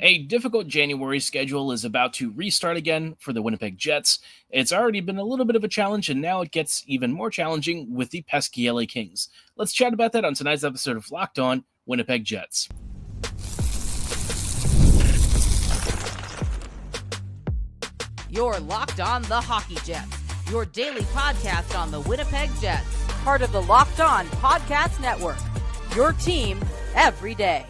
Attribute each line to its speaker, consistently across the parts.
Speaker 1: A difficult January schedule is about to restart again for the Winnipeg Jets. It's already been a little bit of a challenge, and now it gets even more challenging with the pesky LA Kings. Let's chat about that on tonight's episode of Locked On Winnipeg Jets.
Speaker 2: You're Locked On the Hockey Jets, your daily podcast on the Winnipeg Jets, part of the Locked On Podcast Network, your team every day.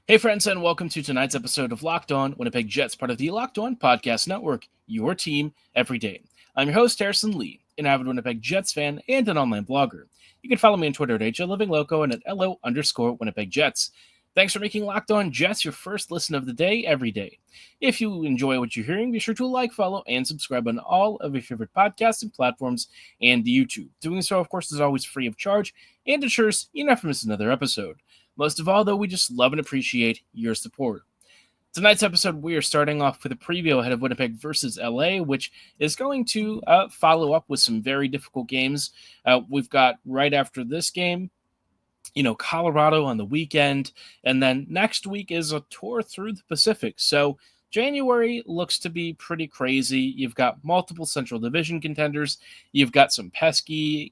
Speaker 1: Hey friends, and welcome to tonight's episode of Locked On Winnipeg Jets, part of the Locked On Podcast Network, your team every day. I'm your host, Harrison Lee, an avid Winnipeg Jets fan and an online blogger. You can follow me on Twitter at HLivingLoco and at LO_Winnipeg Jets. Thanks for making Locked On Jets your first listen of the day every day. If you enjoy what you're hearing, be sure to like, follow, and subscribe on all of your favorite podcasting platforms and YouTube. Doing so, of course, is always free of charge and ensures you never miss another episode. Most of all, though, we just love and appreciate your support. Tonight's episode, we are starting off with a preview ahead of Winnipeg versus LA, which is going to follow up with some very difficult games. We've got, right after this game, Colorado on the weekend, and then next week is a tour through the Pacific. So January looks to be pretty crazy. You've got multiple Central Division contenders. You've got some pesky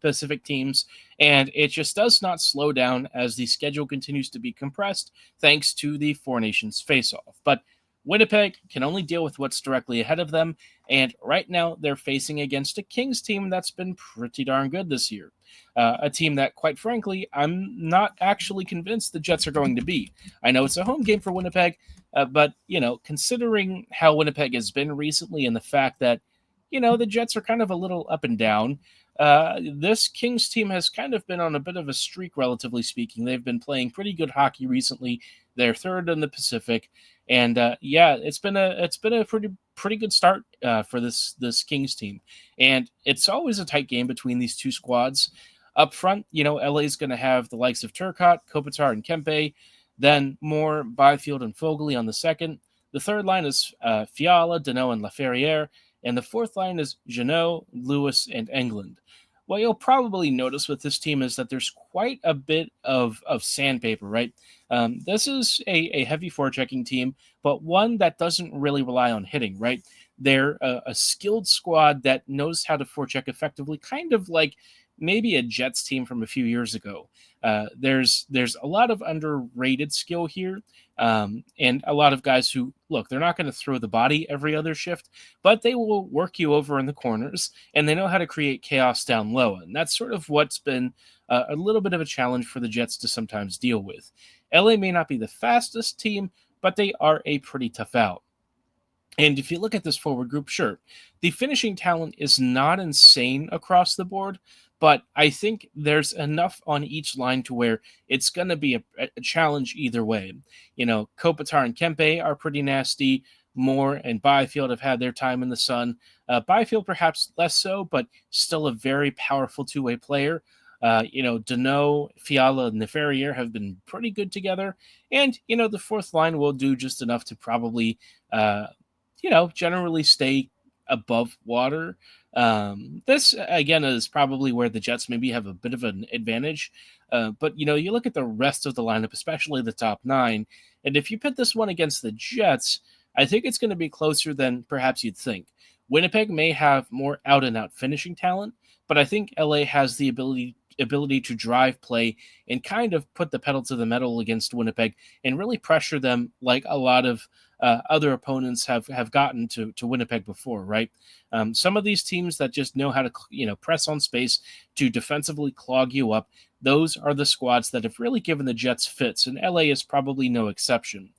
Speaker 1: Pacific teams, and it just does not slow down as the schedule continues to be compressed thanks to the Four Nations face-off. But Winnipeg can only deal with what's directly ahead of them, and right now they're facing against a Kings team that's been pretty darn good this year. A team that, quite frankly, I'm not actually convinced the Jets are going to beat. I know it's a home game for Winnipeg, but, considering how Winnipeg has been recently and the fact that, the Jets are kind of a little up and down, this Kings team has kind of been on a bit of a streak, relatively speaking. They've been playing pretty good hockey recently. They're third in the Pacific, and it's been a pretty good start for this Kings team. And it's always a tight game between these two squads. Up front, LA is going to have the likes of Turcotte, Kopitar, and Kempe. Then more Byfield and Foegele on the second. The third line is Fiala, Danault, and Laferriere. And the fourth line is Jeannot, Lewis, and Englund. What you'll probably notice with this team is that there's quite a bit of sandpaper, right? This is a heavy forechecking team, but one that doesn't really rely on hitting, right? They're a skilled squad that knows how to forecheck effectively, kind of like maybe a Jets team from a few years ago. There's a lot of underrated skill here, and a lot of guys who, look, they're not going to throw the body every other shift, but they will work you over in the corners, and they know how to create chaos down low. And that's sort of what's been a little bit of a challenge for the Jets to sometimes deal with. LA may not be the fastest team, but they are a pretty tough out. And if you look at this forward group, sure, the finishing talent is not insane across the board, but I think there's enough on each line to where it's going to be a challenge either way. Kopitar and Kempe are pretty nasty. Moore and Byfield have had their time in the sun. Byfield perhaps less so, but still a very powerful two-way player. Danault, Fiala, and Laferriere have been pretty good together. And, the fourth line will do just enough to probably, generally stay above water. This, again, is probably where the Jets maybe have a bit of an advantage. But, you look at the rest of the lineup, especially the top nine, and if you pit this one against the Jets, I think it's going to be closer than perhaps you'd think. Winnipeg may have more out-and-out finishing talent, but I think LA has the ability to drive play and kind of put the pedal to the metal against Winnipeg and really pressure them like a lot of other opponents have gotten to Winnipeg before, right? Some of these teams that just know how to press on space to defensively clog you up, those are the squads that have really given the Jets fits, and LA is probably no exception.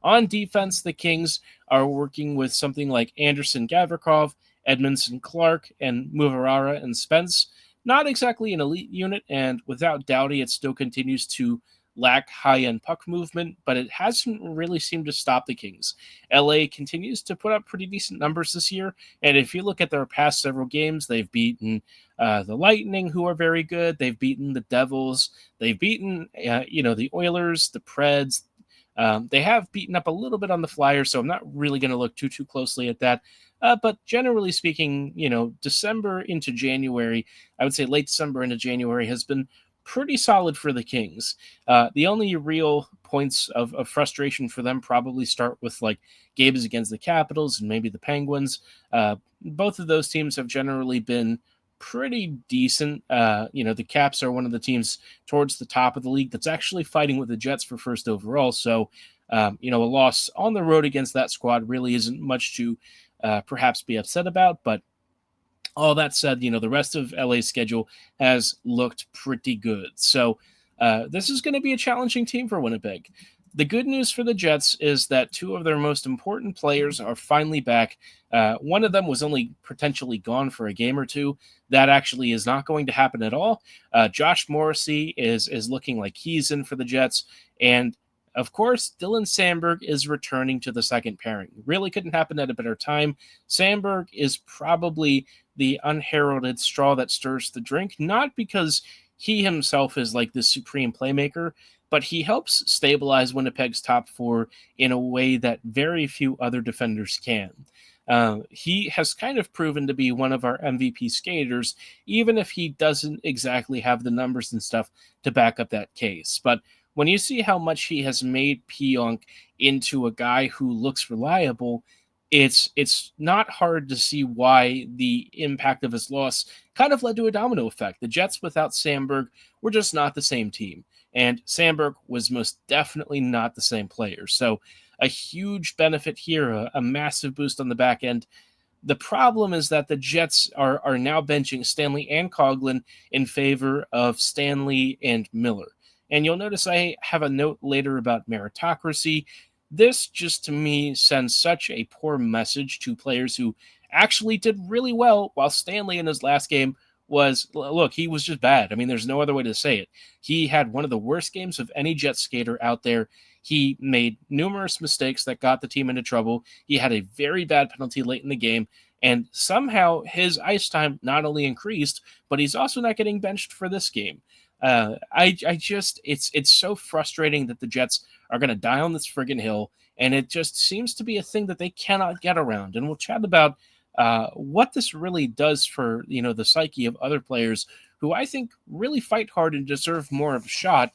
Speaker 1: On defense, the Kings are working with something like Anderson Gavrikov, Edmondson Clark, and Muvarara and Spence. Not exactly an elite unit, and without Doughty, it still continues to lack high-end puck movement, but it hasn't really seemed to stop the Kings. LA continues to put up pretty decent numbers this year, and if you look at their past several games, they've beaten the Lightning, who are very good. They've beaten the Devils. They've beaten, the Oilers, the Preds. They have beaten up a little bit on the Flyers, so I'm not really going to look too closely at that. But generally speaking, December into January, I would say late December into January has been pretty solid for the Kings. The only real points of frustration for them probably start with like games against the Capitals and maybe the Penguins. Both of those teams have generally been pretty decent. The Caps are one of the teams towards the top of the league that's actually fighting with the Jets for first overall. So, a loss on the road against that squad really isn't much to perhaps be upset about. But all that said, the rest of LA's schedule has looked pretty good. So this is going to be a challenging team for Winnipeg. The good news for the Jets is that two of their most important players are finally back. One of them was only potentially gone for a game or two. That actually is not going to happen at all. Josh Morrissey is looking like he's in for the Jets. And of course, Dylan Samberg is returning to the second pairing. Really couldn't happen at a better time. Samberg is probably the unheralded straw that stirs the drink, not because he himself is like the supreme playmaker, but he helps stabilize Winnipeg's top four in a way that very few other defenders can. He has kind of proven to be one of our MVP skaters, even if he doesn't exactly have the numbers and stuff to back up that case. But when you see how much he has made Pionk into a guy who looks reliable, it's not hard to see why the impact of his loss kind of led to a domino effect. The Jets without Samberg were just not the same team, and Samberg was most definitely not the same player. So a huge benefit here, a massive boost on the back end. The problem is that the Jets are now benching Stanley and Coughlin in favor of Stanley and Miller. And you'll notice I have a note later about meritocracy. This just to me sends such a poor message to players who actually did really well, while Stanley in his last game he was just bad. I mean, there's no other way to say it. He had one of the worst games of any Jet skater out there. He made numerous mistakes that got the team into trouble. He had a very bad penalty late in the game, and somehow his ice time not only increased, but he's also not getting benched for this game. It's so frustrating that the Jets are going to die on this friggin' hill, and it just seems to be a thing that they cannot get around. And we'll chat about what this really does for the psyche of other players who I think really fight hard and deserve more of a shot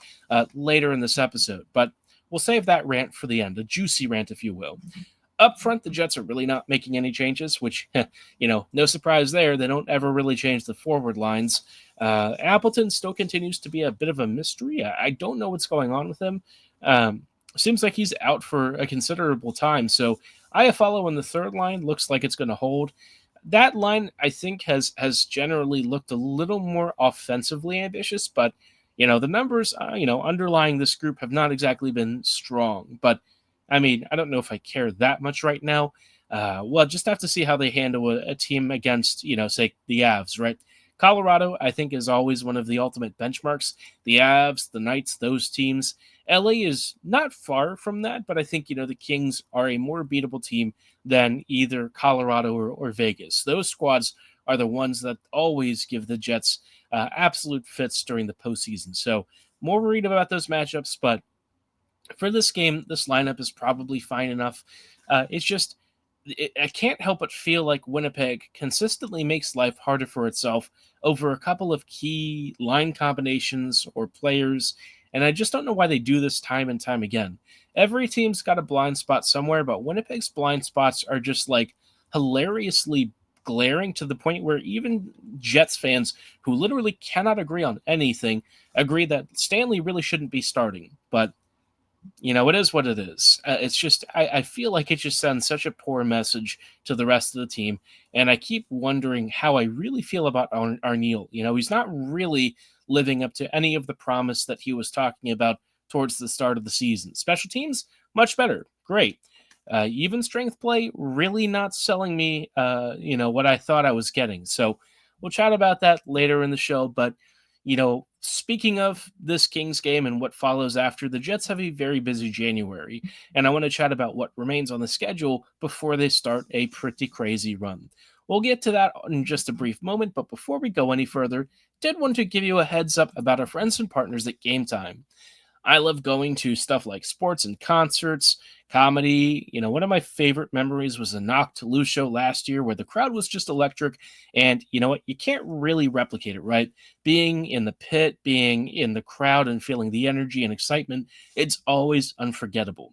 Speaker 1: later in this episode. But we'll save that rant for the end, a juicy rant, if you will. Up front, the Jets are really not making any changes, which, no surprise there. They don't ever really change the forward lines. Appleton still continues to be a bit of a mystery. I don't know what's going on with him. Seems like he's out for a considerable time. So Iafallo in the third line looks like it's going to hold. That line, I think, has generally looked a little more offensively ambitious, but, the numbers, underlying this group have not exactly been strong. But I mean, I don't know if I care that much right now. We'll just have to see how they handle a team against, say, the Avs, right? Colorado, I think, is always one of the ultimate benchmarks. The Avs, the Knights, those teams. LA is not far from that, but I think, the Kings are a more beatable team than either Colorado or Vegas. Those squads are the ones that always give the Jets absolute fits during the postseason. So more worried about those matchups, but for this game, this lineup is probably fine enough. I can't help but feel like Winnipeg consistently makes life harder for itself over a couple of key line combinations or players, and I just don't know why they do this time and time again. Every team's got a blind spot somewhere, but Winnipeg's blind spots are just like hilariously glaring to the point where even Jets fans who literally cannot agree on anything agree that Stanley really shouldn't be starting. But it is what it is. It's just, I feel like it just sends such a poor message to the rest of the team. And I keep wondering how I really feel about Arneal. He's not really living up to any of the promise that he was talking about towards the start of the season. Special teams, much better. Great. Even strength play, really not selling me, what I thought I was getting. So we'll chat about that later in the show. But, speaking of this Kings game and what follows after, the Jets have a very busy January, and I want to chat about what remains on the schedule before they start a pretty crazy run. We'll get to that in just a brief moment, but before we go any further, did want to give you a heads up about our friends and partners at Gametime. I love going to stuff like sports and concerts, comedy. One of my favorite memories was the Knock to Lose show last year where the crowd was just electric. And you know what? You can't really replicate it, right? Being in the pit, being in the crowd, and feeling the energy and excitement, it's always unforgettable.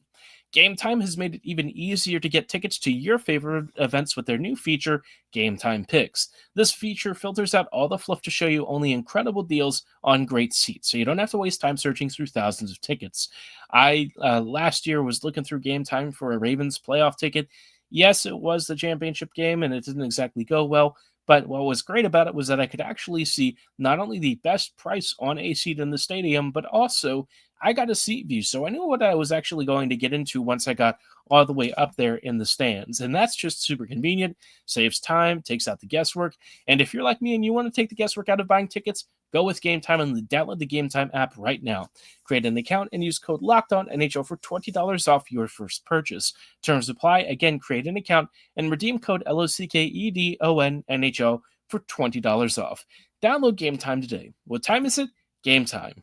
Speaker 1: Gametime has made it even easier to get tickets to your favorite events with their new feature, Gametime Picks. This feature filters out all the fluff to show you only incredible deals on great seats, so you don't have to waste time searching through thousands of tickets. I last year was looking through Gametime for a Ravens playoff ticket. Yes, it was the championship game, and it didn't exactly go well. But what was great about it was that I could actually see not only the best price on a seat in the stadium, but also I got a seat view. So I knew what I was actually going to get into once I got all the way up there in the stands. And that's just super convenient, saves time, takes out the guesswork. And if you're like me and you want to take the guesswork out of buying tickets, go with Gametime and download the Gametime app right now. Create an account and use code LOCKEDONNHL for $20 off your first purchase. Terms apply. Again, create an account and redeem code LOCKEDONNHL for $20 off. Download Gametime today. What time is it? Gametime.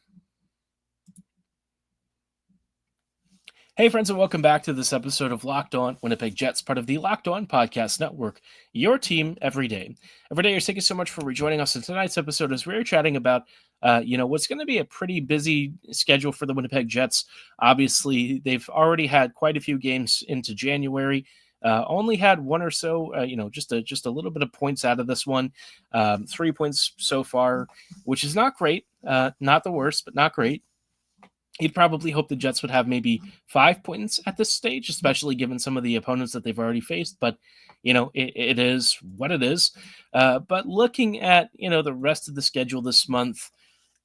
Speaker 1: Hey, friends, and welcome back to this episode of Locked On Winnipeg Jets, part of the Locked On Podcast Network, your team every day. Every day, thank you so much for rejoining us in tonight's episode as we're chatting about, what's going to be a pretty busy schedule for the Winnipeg Jets. Obviously, they've already had quite a few games into January. Only had one or so, just a little bit of points out of this one. 3 points so far, which is not great. Not the worst, but not great. He'd probably hope the Jets would have maybe 5 points at this stage, especially given some of the opponents that they've already faced. But, it is what it is. But looking at, the rest of the schedule this month,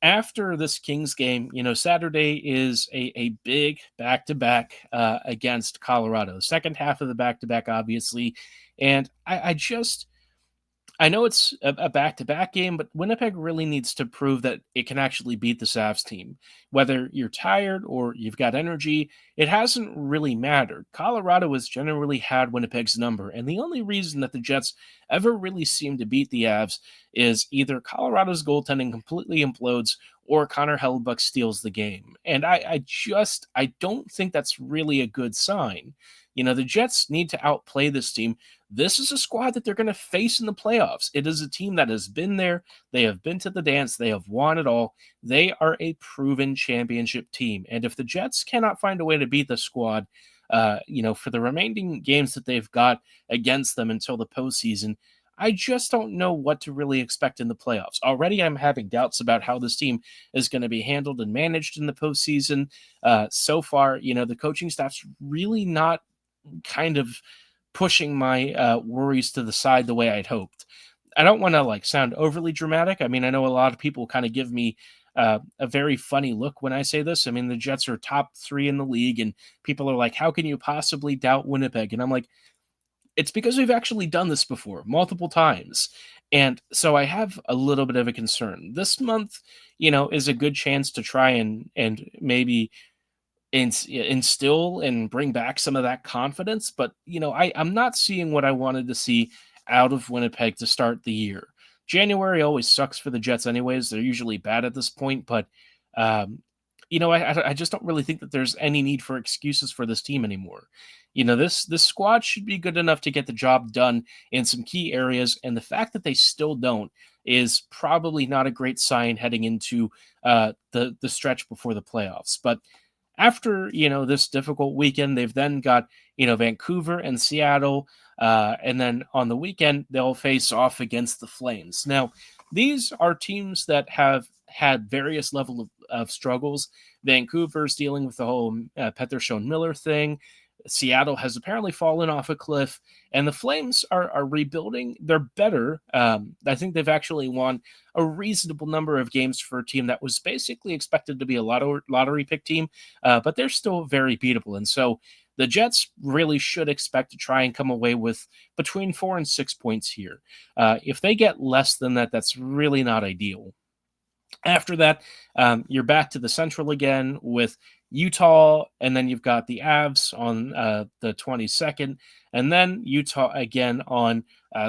Speaker 1: after this Kings game, Saturday is a big back-to-back against Colorado. Second half of the back-to-back, obviously. And I know it's a back-to-back game, but Winnipeg really needs to prove that it can actually beat the Savs team. Whether you're tired or you've got energy, it hasn't really mattered. Colorado has generally had Winnipeg's number, and the only reason that the Jets ever really seem to beat the Avs is either Colorado's goaltending completely implodes or Connor Hellebuyck steals the game. And I don't think that's really a good sign. The Jets need to outplay this team. This is a squad that they're going to face in the playoffs. It is a team that has been there. They have been to the dance. They have won it all. They are a proven championship team. And if the Jets cannot find a way to beat the squad, for the remaining games that they've got against them until the postseason, I just don't know what to really expect in the playoffs. Already, I'm having doubts about how this team is going to be handled and managed in the postseason. So far, the coaching staff's really not kind of pushing my worries to the side the way I'd hoped. I don't want to sound overly dramatic. I mean, I know a lot of people kind of give me a very funny look when I say this. I mean, the Jets are top 3 in the league, and people are like, how can you possibly doubt Winnipeg? And I'm like, it's because we've actually done this before multiple times. And so I have a little bit of a concern. This month, is a good chance to try and maybe instill and bring back some of that confidence. But, I'm not seeing what I wanted to see out of Winnipeg to start the year. January always sucks for the Jets anyways. They're usually bad at this point, but, I just don't really think that there's any need for excuses for this team anymore. This squad should be good enough to get the job done in some key areas, and the fact that they still don't is probably not a great sign heading into the stretch before the playoffs. But after, this difficult weekend, they've then got, Vancouver and Seattle. And then on the weekend, they'll face off against the Flames. Now, these are teams that have had various level of struggles. Vancouver's dealing with the whole Pettersson Miller thing. Seattle has apparently fallen off a cliff, and the Flames are rebuilding. They're better. I think they've actually won a reasonable number of games for a team that was basically expected to be a lottery pick team, but they're still very beatable. And so the Jets really should expect to try and come away with between 4 and 6 points here. If they get less than that, that's really not ideal. After that, you're back to the Central again with Utah, and then you've got the Avs on the 22nd, and then Utah again on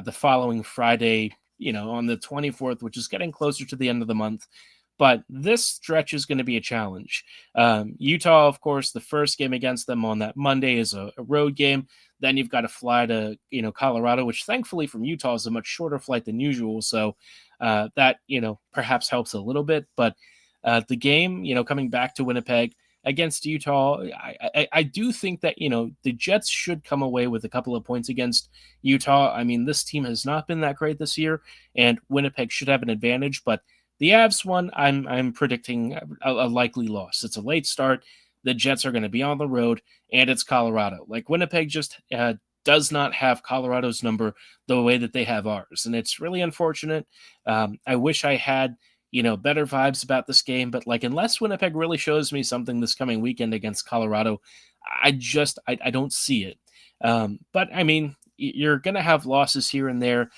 Speaker 1: the following Friday, on the 24th, which is getting closer to the end of the month. But this stretch is going to be a challenge. Utah, of course, the first game against them on that Monday is a road game. Then you've got to fly to Colorado, which thankfully from Utah is a much shorter flight than usual. So that perhaps helps a little bit. But the game, coming back to Winnipeg against Utah, I do think that the Jets should come away with a couple of points against Utah. I mean, this team has not been that great this year, and Winnipeg should have an advantage. But the Avs one, I'm predicting a likely loss. It's a late start. The Jets are going to be on the road, and it's Colorado. Like Winnipeg just does not have Colorado's number the way that they have ours, and it's really unfortunate. I wish I had better vibes about this game, but unless Winnipeg really shows me something this coming weekend against Colorado, I don't see it. But I mean, you're going to have losses here and there.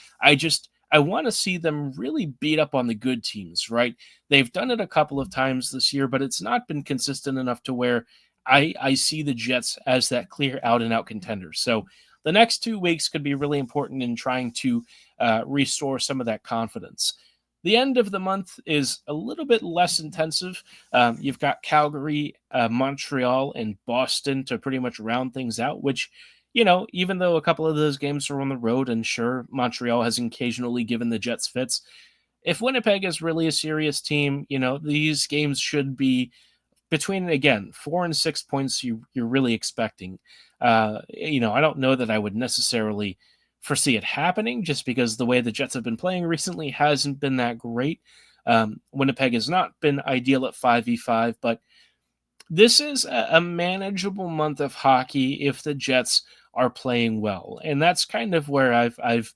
Speaker 1: I want to see them really beat up on the good teams, right? They've done it a couple of times this year, but it's not been consistent enough to where I see the Jets as that clear out and out contender. So the next 2 weeks could be really important in trying to restore some of that confidence. The end of the month is a little bit less intensive. You've got Calgary, Montreal, and Boston to pretty much round things out, which, even though a couple of those games are on the road, and sure, Montreal has occasionally given the Jets fits, if Winnipeg is really a serious team, these games should be between, again, 4 and 6 points you're really expecting. I don't know that I would necessarily foresee it happening just because the way the Jets have been playing recently hasn't been that great. Winnipeg has not been ideal at 5v5, but this is a manageable month of hockey if the Jets are playing well. And that's kind of where I've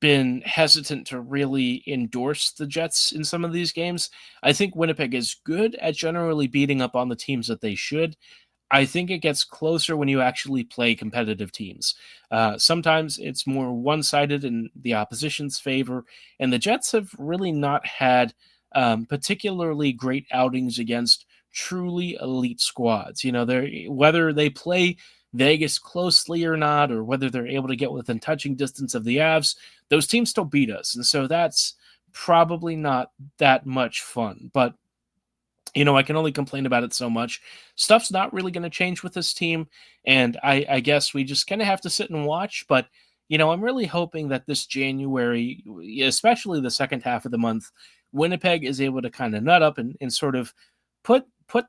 Speaker 1: been hesitant to really endorse the Jets in some of these games. I think Winnipeg is good at generally beating up on the teams that they should. I think it gets closer when you actually play competitive teams. Sometimes it's more one-sided in the opposition's favor, and the Jets have really not had particularly great outings against truly elite squads. Whether they play Vegas closely or not, or whether they're able to get within touching distance of the Avs, those teams still beat us, and so that's probably not that much fun. But I can only complain about it so much. Stuff's not really going to change with this team, and I guess we just kind of have to sit and watch. But, I'm really hoping that this January, especially the second half of the month, Winnipeg is able to kind of nut up and sort of put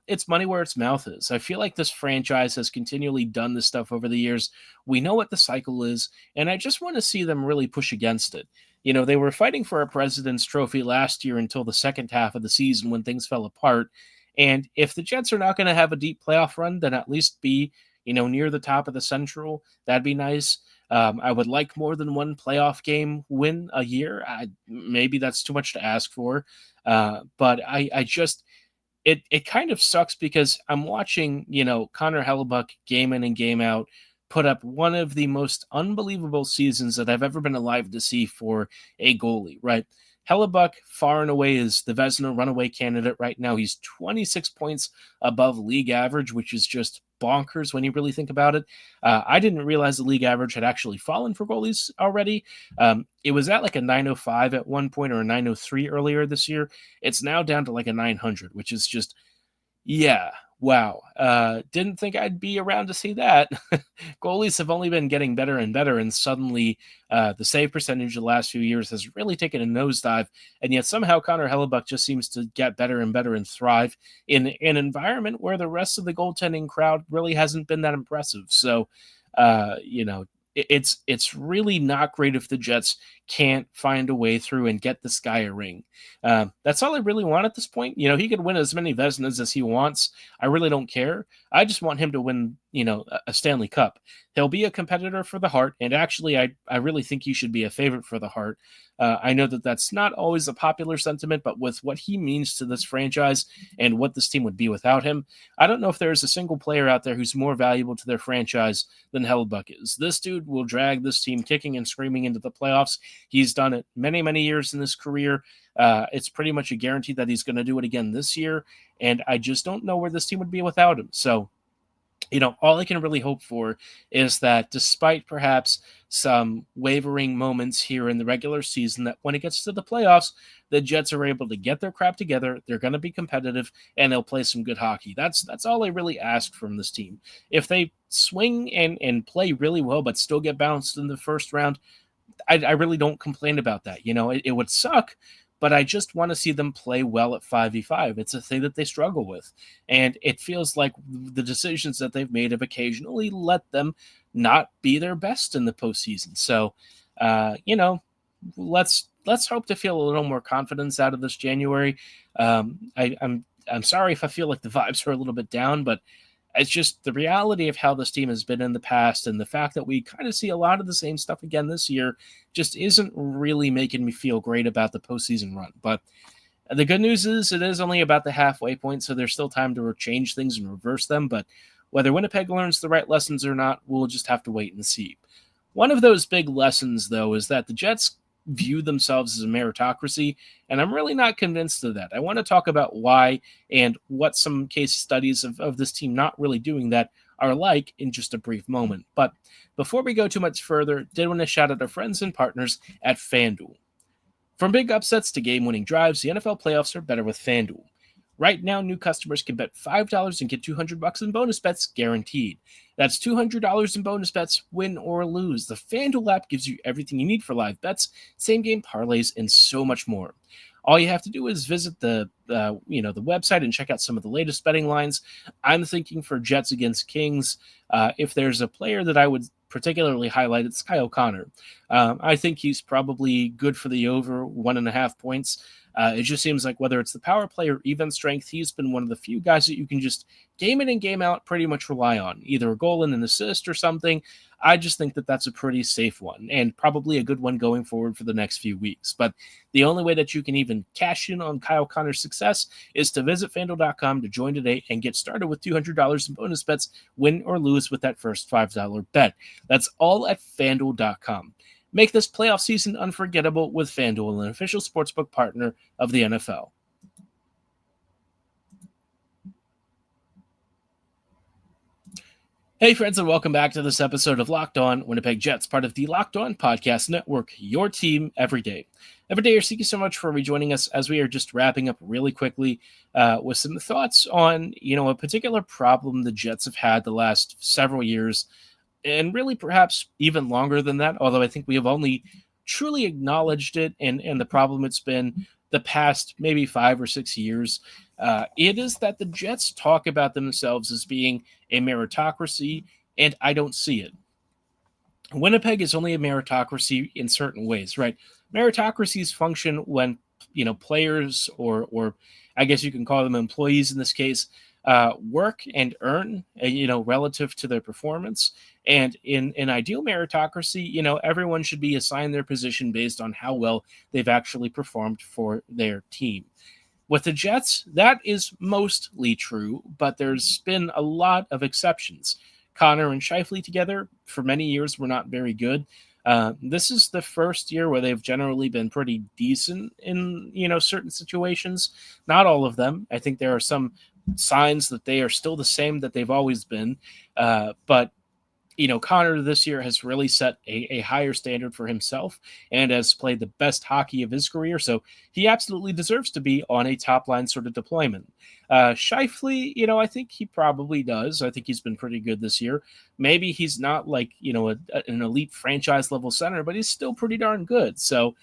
Speaker 1: its money where its mouth is. I feel like this franchise has continually done this stuff over the years. We know what the cycle is, and I just want to see them really push against it. They were fighting for a President's Trophy last year until the second half of the season when things fell apart. And if the Jets are not going to have a deep playoff run, then at least be, near the top of the Central. That'd be nice. I would like more than one playoff game win a year. Maybe that's too much to ask for. But I just, it kind of sucks because I'm watching, Connor Hellebuck game in and game out put up one of the most unbelievable seasons that I've ever been alive to see for a goalie, right? Hellebuck far and away is the Vezina runaway candidate right now. He's 26 points above league average, which is just bonkers when you really think about it. I didn't realize the league average had actually fallen for goalies already. It was at like a 905 at one point or a 903 earlier this year. It's now down to like a 900, which is just, yeah, wow. Didn't think I'd be around to see that. Goalies have only been getting better and better, and suddenly the save percentage the last few years has really taken a nosedive, and yet somehow Connor Hellebuck just seems to get better and better and thrive in an environment where the rest of the goaltending crowd really hasn't been that impressive. So, it's really not great if the Jets can't find a way through and get this guy a ring. That's all I really want at this point. He could win as many Vezinas as he wants. I really don't care. I just want him to win, a Stanley Cup. He'll be a competitor for the Hart, and actually, I really think he should be a favorite for the Hart. I know that that's not always a popular sentiment, but with what he means to this franchise and what this team would be without him, I don't know if there's a single player out there who's more valuable to their franchise than Hellebuck is. This dude will drag this team kicking and screaming into the playoffs. He's done it many, many years in his career. It's pretty much a guarantee that he's going to do it again this year, and I just don't know where this team would be without him. So All I can really hope for is that despite perhaps some wavering moments here in the regular season, that when it gets to the playoffs, the Jets are able to get their crap together. They're going to be competitive and they'll play some good hockey. That's all I really ask from this team. If they swing and play really well, but still get bounced in the first round, I really don't complain about that. It would suck, but I just want to see them play well at 5v5. It's a thing that they struggle with. And it feels like the decisions that they've made have occasionally let them not be their best in the postseason. So, let's hope to feel a little more confidence out of this January. I'm sorry if I feel like the vibes are a little bit down, but it's just the reality of how this team has been in the past, and the fact that we kind of see a lot of the same stuff again this year just isn't really making me feel great about the postseason run. But the good news is it is only about the halfway point, so there's still time to change things and reverse them. But whether Winnipeg learns the right lessons or not, we'll just have to wait and see. One of those big lessons, though, is that the Jets view themselves as a meritocracy, and I'm really not convinced of that. I want to talk about why and what some case studies of this team not really doing that are like in just a brief moment. But before we go too much further, did want to shout out our friends and partners at FanDuel. From big upsets to game-winning drives, the NFL playoffs are better with FanDuel. Right now, new customers can bet $5 and get $200 in bonus bets guaranteed. That's $200 in bonus bets, win or lose. The FanDuel app gives you everything you need for live bets, same-game parlays, and so much more. All you have to do is visit the website and check out some of the latest betting lines. I'm thinking for Jets against Kings, if there's a player that I would particularly highlight, it's Kyle Connor. I think he's probably good for the over 1.5 points. It just seems like whether it's the power play or even strength, he's been one of the few guys that you can just game in and game out pretty much rely on, either a goal and an assist or something. I just think that that's a pretty safe one and probably a good one going forward for the next few weeks. But the only way that you can even cash in on Kyle Connor's success is to visit FanDuel.com to join today and get started with $200 in bonus bets, win or lose with that first $5 bet. That's all at FanDuel.com. Make this playoff season unforgettable with FanDuel, an official sportsbook partner of the NFL. Hey, friends, and welcome back to this episode of Locked On Winnipeg Jets, part of the Locked On Podcast Network, your team every day. Every day, thank you so much for rejoining us as we are just wrapping up really quickly with some thoughts on, a particular problem the Jets have had the last several years, and really perhaps even longer than that, although I think we have only truly acknowledged it and the problem it's been the past maybe 5 or 6 years. It is that the Jets talk about themselves as being a meritocracy, and I don't see it. Winnipeg is only a meritocracy in certain ways, right? Meritocracies function when, players or I guess you can call them employees in this case, work and earn, relative to their performance. And in an ideal meritocracy, everyone should be assigned their position based on how well they've actually performed for their team. With the Jets, that is mostly true, but there's been a lot of exceptions. Connor and Scheifele together for many years were not very good. This is the first year where they've generally been pretty decent in, certain situations. Not all of them. I think there are some signs that they are still the same that they've always been. But Connor this year has really set a higher standard for himself and has played the best hockey of his career. So he absolutely deserves to be on a top line sort of deployment. Scheifele, I think he probably does. I think he's been pretty good this year. Maybe he's not like, an elite franchise level center, but he's still pretty darn good. So,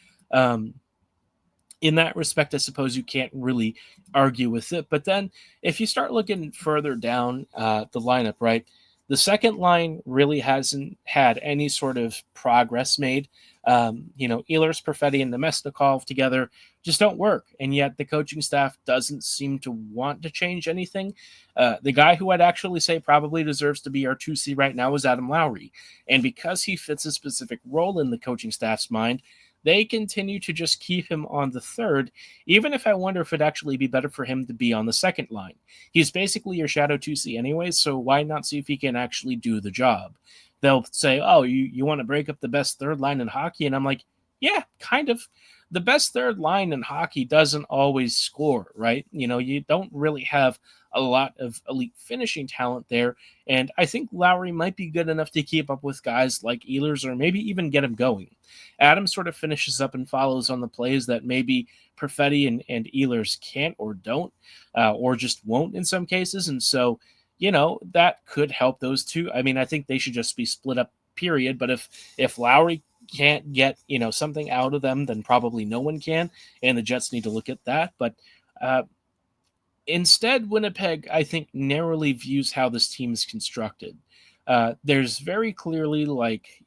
Speaker 1: in that respect, I suppose you can't really argue with it. But then if you start looking further down the lineup, right, the second line really hasn't had any sort of progress made. Ehlers, Perfetti, and Nemesnikov together just don't work. And yet the coaching staff doesn't seem to want to change anything. The guy who I'd actually say probably deserves to be our 2C right now is Adam Lowry. And because he fits a specific role in the coaching staff's mind, they continue to just keep him on the third, even if I wonder if it'd actually be better for him to be on the second line. He's basically your shadow 2C anyway, so why not see if he can actually do the job? They'll say, oh, you want to break up the best third line in hockey? And I'm like, yeah, kind of. the best third line in hockey doesn't always score, right? You don't really have a lot of elite finishing talent there. And I think Lowry might be good enough to keep up with guys like Ehlers or maybe even get him going. Adams sort of finishes up and follows on the plays that maybe Perfetti and Ehlers can't or don't, or just won't in some cases. And so, that could help those two. I mean, I think they should just be split up, period. But if Lowry can't get, something out of them, then probably no one can. And the Jets need to look at that. But instead, Winnipeg, I think, narrowly views how this team is constructed. There's very clearly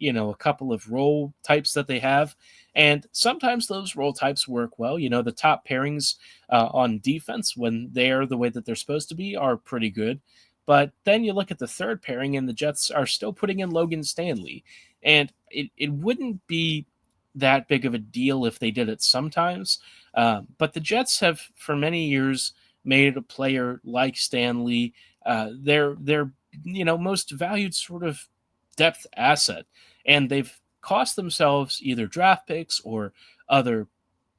Speaker 1: a couple of role types that they have. And sometimes those role types work well. The top pairings on defense, when they're the way that they're supposed to be, are pretty good. But then you look at the third pairing, and the Jets are still putting in Logan Stanley. And it wouldn't be that big of a deal if they did it sometimes. But the Jets have, for many years, made a player like Stanley their most valued sort of depth asset. And they've cost themselves either draft picks or other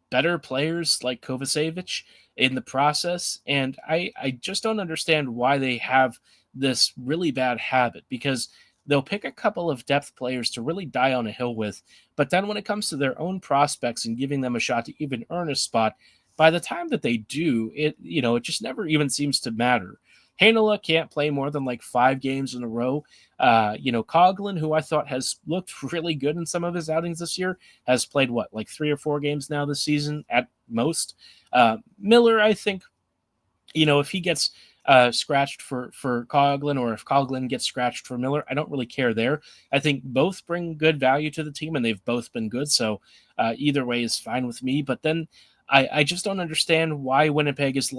Speaker 1: better players like Kovacevic in the process. And I just don't understand why they have this really bad habit, because they'll pick a couple of depth players to really die on a hill with. But then when it comes to their own prospects and giving them a shot to even earn a spot, by the time that they do, it just never even seems to matter. Heinola can't play more than 5 games in a row. Coughlin, who I thought has looked really good in some of his outings this year, has played 3 or 4 games now this season at most. Miller, I think, if he gets scratched for Coughlin, or if Coughlin gets scratched for Miller, I don't really care there. I think both bring good value to the team, and they've both been good. So either way is fine with me. But then I just don't understand why Winnipeg is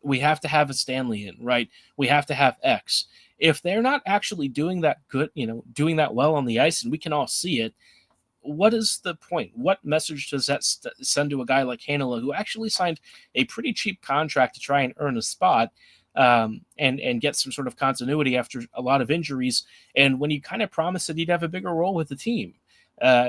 Speaker 1: we have to have a Stanley in, right? We have to have X. If they're not actually doing that good, doing that well on the ice, and we can all see it, what is the point? What message does that send to a guy like Heinola, who actually signed a pretty cheap contract to try and earn a spot and get some sort of continuity after a lot of injuries? And when you kind of promised that he'd have a bigger role with the team,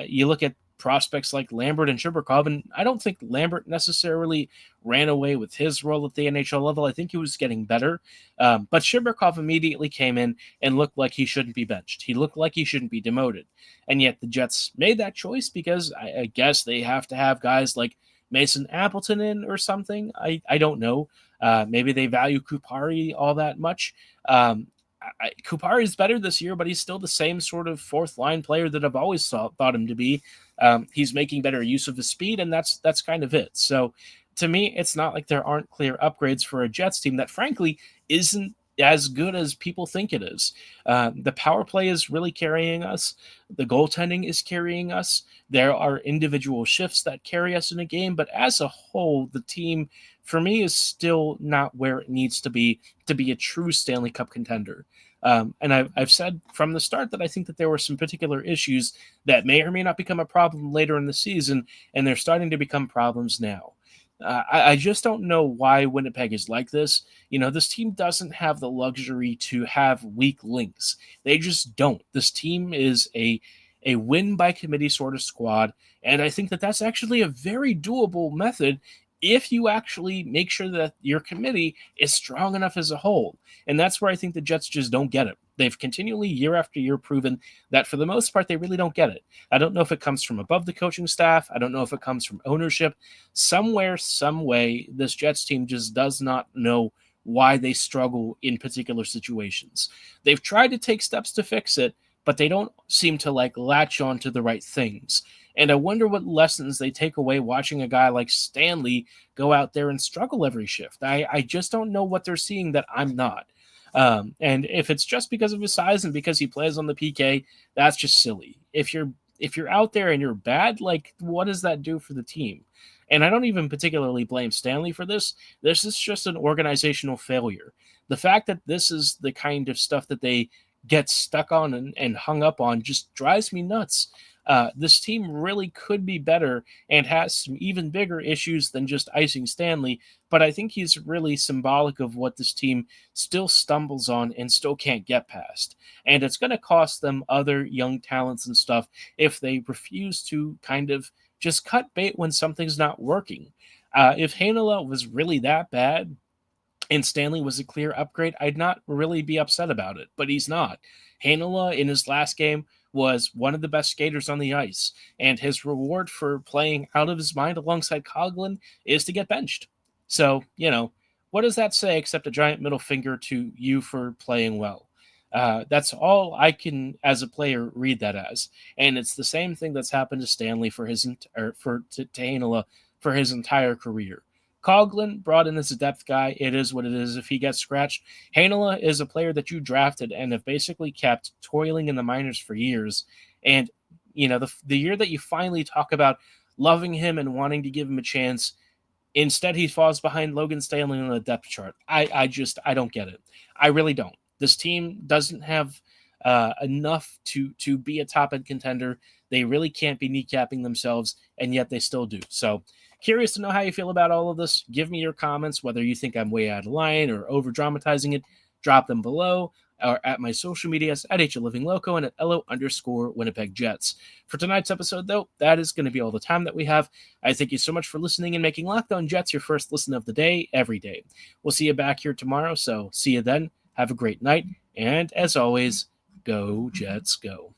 Speaker 1: you look at prospects like Lambert and Shibberkov, and I don't think Lambert necessarily ran away with his role at the NHL level. I think he was getting better, but Shibberkov immediately came in and looked like he shouldn't be benched. He looked like he shouldn't be demoted, and yet the Jets made that choice because I guess they have to have guys like Mason Appleton in or something. I don't know. Maybe they value Kupari all that much. Kupari is better this year, but he's still the same sort of fourth line player that I've always thought him to be. He's making better use of his speed, and that's kind of it. So to me, it's not like there aren't clear upgrades for a Jets team that frankly isn't as good as people think it is. The power play is really carrying us. The goaltending is carrying us. There are individual shifts that carry us in a game, but as a whole, the team, for me, is still not where it needs to be a true Stanley Cup contender. And I've said from the start that I think that there were some particular issues that may or may not become a problem later in the season, and they're starting to become problems now. I just don't know why Winnipeg is like this. This team doesn't have the luxury to have weak links. They just don't. This team is a win by committee sort of squad, and I think that that's actually a very doable method if you actually make sure that your committee is strong enough as a whole. And that's where I think the Jets just don't get it. They've continually, year after year, proven that for the most part, they really don't get it. I don't know if it comes from above the coaching staff. I don't know if it comes from ownership. Somewhere, some way, this Jets team just does not know why they struggle in particular situations. They've tried to take steps to fix it, but they don't seem to latch on to the right things. And I wonder what lessons they take away watching a guy like Stanley go out there and struggle every shift. I just don't know what they're seeing that I'm not. And if it's just because of his size and because he plays on the PK, that's just silly. If you're out there and you're bad, what does that do for the team? And I don't even particularly blame Stanley for this. This is just an organizational failure. The fact that this is the kind of stuff that they get stuck on and hung up on just drives me nuts. This team really could be better and has some even bigger issues than just icing Stanley, but I think he's really symbolic of what this team still stumbles on and still can't get past. And it's going to cost them other young talents and stuff if they refuse to kind of just cut bait when something's not working. If Heinola was really that bad and Stanley was a clear upgrade, I'd not really be upset about it, but he's not. Heinola in his last game was one of the best skaters on the ice, and his reward for playing out of his mind alongside Coghlan is to get benched. So, what does that say except a giant middle finger to you for playing well? That's all I can, as a player, read that as, and it's the same thing that's happened to Stanley for his to Heinola for his entire career. Coghlan brought in as a depth guy. It is what it is. If he gets scratched, Heinola is a player that you drafted and have basically kept toiling in the minors for years. And the year that you finally talk about loving him and wanting to give him a chance, instead he falls behind Logan Stanley on the depth chart. I don't get it. I really don't. This team doesn't have enough to be a top-end contender. They really can't be kneecapping themselves, and yet they still do. So, curious to know how you feel about all of this. Give me your comments, whether you think I'm way out of line or over-dramatizing it. Drop them below or at my social medias at HLivingLoco and at LO_Winnipeg Jets. For tonight's episode, though, that is going to be all the time that we have. I thank you so much for listening and making Locked On Jets your first listen of the day every day. We'll see you back here tomorrow, so see you then. Have a great night, and as always, go Jets, go.